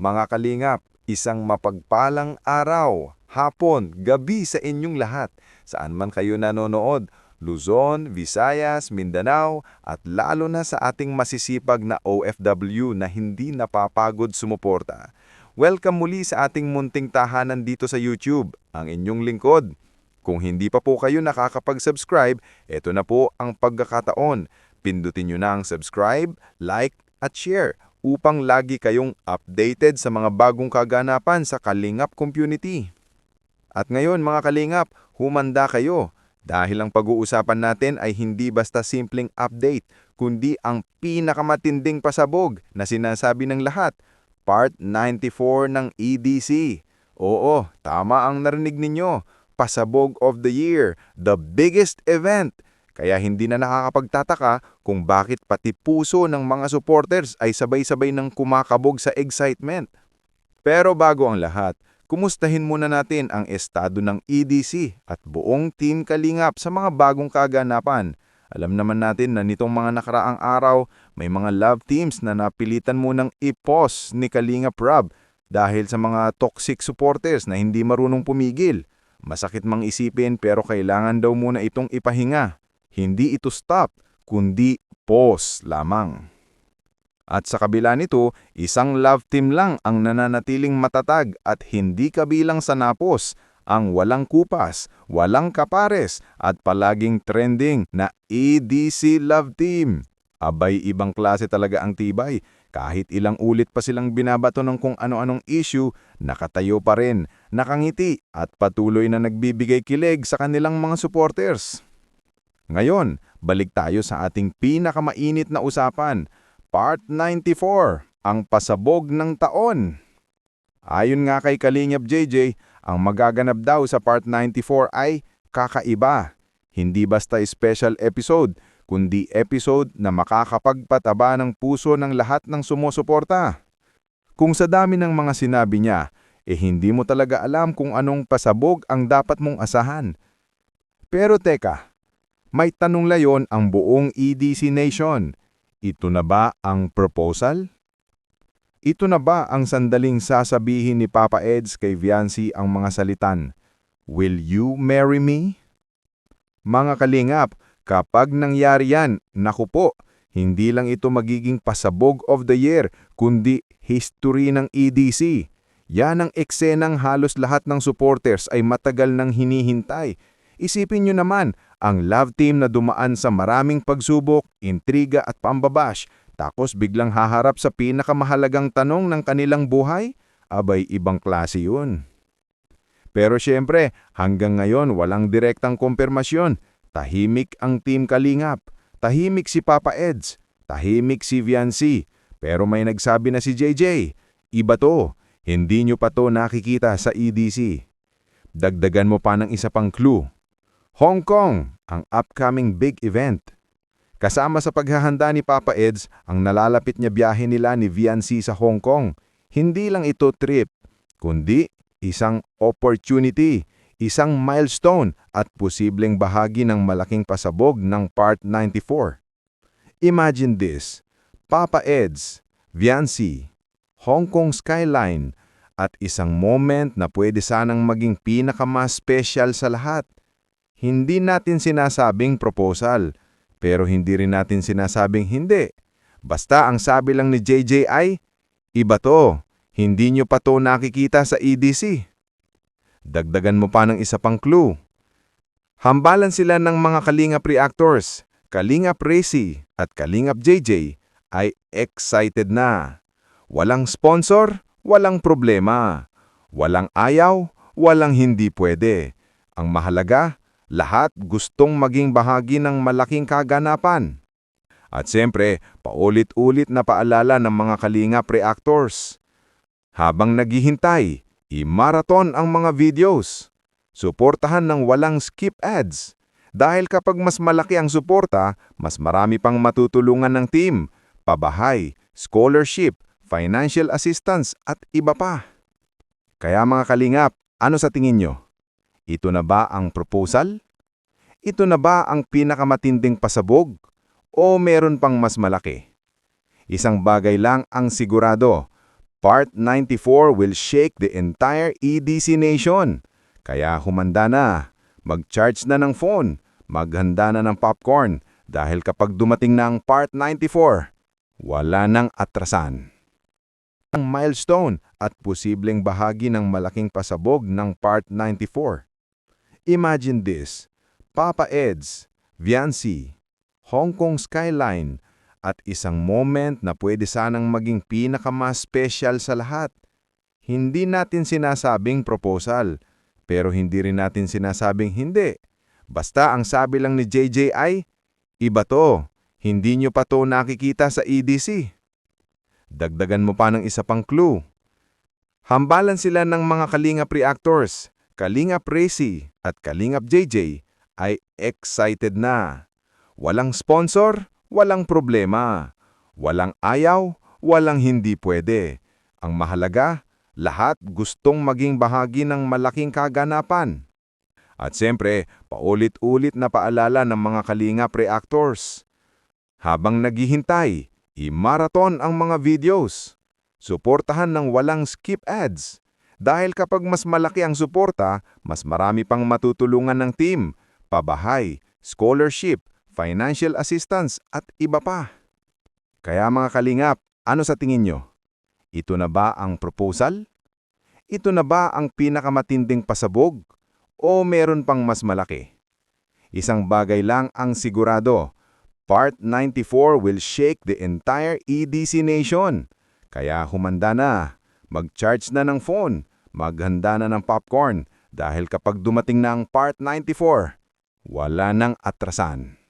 Mga kalingap, isang mapagpalang araw, hapon, gabi sa inyong lahat. Saan man kayo nanonood, Luzon, Visayas, Mindanao, at lalo na sa ating masisipag na OFW na hindi napapagod sumuporta. Welcome muli sa ating munting tahanan dito sa YouTube, ang inyong lingkod. Kung hindi pa po kayo nakakapag-subscribe, ito na po ang pagkakataon. Pindutin nyo na ang subscribe, like, at share upang lagi kayong updated sa mga bagong kaganapan sa Kalingap community. At ngayon mga Kalingap, humanda kayo dahil ang pag-uusapan natin ay hindi basta simpleng update, kundi ang pinakamatinding pasabog na sinasabi ng lahat, Part 94 ng EDC. Oo, tama ang narinig ninyo, pasabog of the year, the biggest event. Kaya hindi na nakakapagtataka kung bakit pati puso ng mga supporters ay sabay-sabay nang kumakabog sa excitement. Pero bago ang lahat, kumustahin muna natin ang estado ng EDC at buong Team Kalingap sa mga bagong kaganapan. Alam naman natin na nitong mga nakaraang araw, may mga love teams na napilitan munang i-pause ni Kalingap Rob dahil sa mga toxic supporters na hindi marunong pumigil. Masakit mang isipin pero kailangan daw muna itong ipahinga. Hindi ito stop, kundi pause lamang. At sa kabila nito, isang love team lang ang nananatiling matatag at hindi kabilang sa napos, ang walang kupas, walang kapares at palaging trending na EDC Love Team. Abay, ibang klase talaga ang tibay. Kahit ilang ulit pa silang binabato ng kung ano-anong issue, nakatayo pa rin, nakangiti at patuloy na nagbibigay kilig sa kanilang mga supporters. Ngayon, balik tayo sa ating pinakamainit na usapan, Part 94, ang pasabog ng taon. Ayon nga kay Kalingap JJ, ang magaganap daw sa Part 94 ay kakaiba. Hindi basta special episode, kundi episode na makakapagpataba ng puso ng lahat ng sumusuporta. Kung sa dami ng mga sinabi niya, hindi mo talaga alam kung anong pasabog ang dapat mong asahan. Pero teka, may tanong layon ang buong EDC Nation. Ito na ba ang proposal? Ito na ba ang sandaling sasabihin ni Papa Eds kay Viancy ang mga salitan, "Will you marry me?" Mga Kalingap, kapag nangyari yan, naku po, hindi lang ito magiging pasabog of the year, kundi history ng EDC. Yan ang eksenang halos lahat ng supporters ay matagal nang hinihintay. Isipin nyo naman, ang love team na dumaan sa maraming pagsubok, intriga at pambabash, tapos biglang haharap sa pinakamahalagang tanong ng kanilang buhay? Abay, ibang klase yun. Pero syempre, hanggang ngayon walang direktang kumpirmasyon. Tahimik ang Team Kalingap, tahimik si Papa Eds, tahimik si Viancy. Pero may nagsabi na si JJ, iba to, hindi nyo pa to nakikita sa EDC. Dagdagan mo pa ng isa pang clue. Hong Kong, ang upcoming big event. Kasama sa paghahanda ni Papa Eds, ang nalalapit niya biyahe nila ni Viancy sa Hong Kong. Hindi lang ito trip, kundi isang opportunity, isang milestone at posibleng bahagi ng malaking pasabog ng Part 94. Imagine this, Papa Eds, Viancy, Hong Kong skyline, at isang moment na pwede sanang maging pinakamas special sa lahat. Hindi natin sinasabing proposal, pero hindi rin natin sinasabing hindi. Basta ang sabi lang ni JJ ay, iba to, hindi nyo pa to nakikita sa EDC. Dagdagan mo pa ng isa pang clue. Hambalan sila ng mga Kalingap reactors, Kalingap Racy at Kalingap JJ ay excited na. Walang sponsor, walang problema. Walang ayaw, walang hindi pwede. Ang mahalaga, lahat gustong maging bahagi ng malaking kaganapan. At siyempre, paulit-ulit na paalala ng mga Kalingap reactors. Habang naghihintay, i-marathon ang mga videos. Suportahan ng walang skip ads. Dahil kapag mas malaki ang suporta, mas marami pang matutulungan ng team, pabahay, scholarship, financial assistance at iba pa. Kaya mga Kalingap, ano sa tingin nyo? Ito na ba ang proposal? Ito na ba ang pinakamatinding pasabog? O meron pang mas malaki? Isang bagay lang ang sigurado, Part 94 will shake the entire EDC nation. Kaya humanda na. Mag-charge na ng phone. Maghanda na ng popcorn. Dahil kapag dumating na ang Part 94, wala nang atrasan. Ang milestone at posibleng bahagi ng malaking pasabog ng Part 94. Imagine this, Papa Eds, Viancy, Hong Kong skyline, at isang moment na pwede sanang maging pinakamas special sa lahat. Hindi natin sinasabing proposal, pero hindi rin natin sinasabing hindi. Basta ang sabi lang ni JJ ay, iba to, hindi nyo pa to nakikita sa EDC. Dagdagan mo pa ng isa pang clue. Hambalan sila ng mga Kalingap reactors, Kalingap Racey at Kalingap JJ ay excited na. Walang sponsor, walang problema. Walang ayaw, walang hindi pwede. Ang mahalaga, lahat gustong maging bahagi ng malaking kaganapan. At siyempre, paulit-ulit na paalala ng mga Kalingap reactors. Habang naghihintay, i-marathon ang mga videos. Suportahan ng walang skip ads. Dahil kapag mas malaki ang suporta, mas marami pang matutulungan ng team, pabahay, scholarship, financial assistance at iba pa. Kaya mga Kalingap, ano sa tingin nyo? Ito na ba ang proposal? Ito na ba ang pinakamatinding pasabog? O meron pang mas malaki? Isang bagay lang ang sigurado. Part 94 will shake the entire EDC nation. Kaya humanda na. Mag-charge na ng phone. Maghanda na ng popcorn. Dahil kapag dumating na ang Part 94, wala nang atrasan.